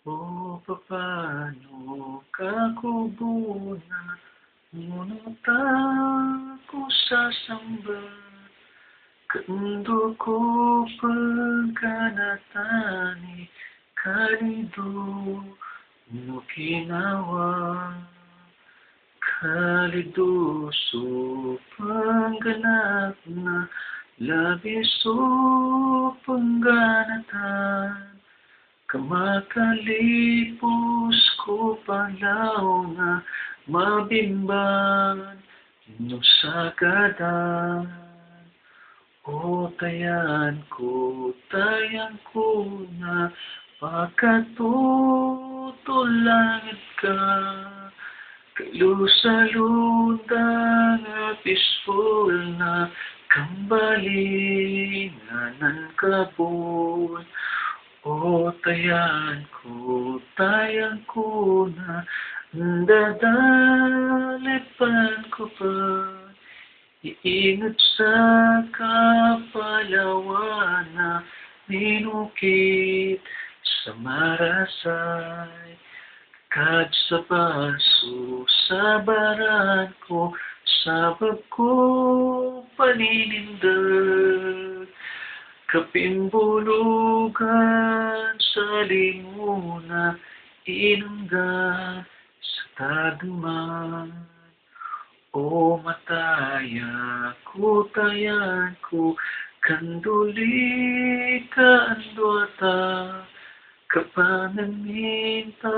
O papaano ka kubuna, ngunit ako sasamba. Kando ko pagkanatani, kalido mo kinawa. Kaliduso pangganap na labiso pangganatan. Kamakalipos ko palaw nga mabimban no sagadan. O tayan ko na pagkatutulangit ka. Kalusaludang at peaceful na kambalinganan kabul. O tayan ko na dadalipan ko pa. Iingat sa kapalawan na minukit sa marasay. Kad sa baso sa baran ko, sabag ko paninindag. Kapimbulugan sa limuna, inanggan sa tagman. O tayan ko, kanduli ka andwata. Kapanaminta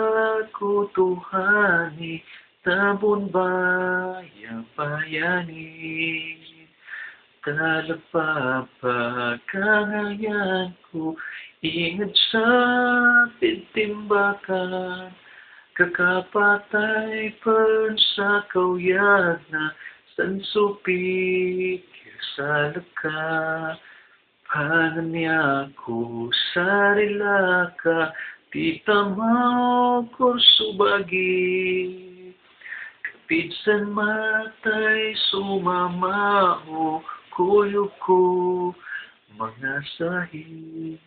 ko tuhani, tabon bayani. Talapapagkangayan ko, ingat sa pitimbakan. Kakapatay pan sa kawyag na sansupik sa laka. Pananya ko sa rilaka, titamaw ko subagi. Kapidsan matay sumamao, kuyog ko mga sahig.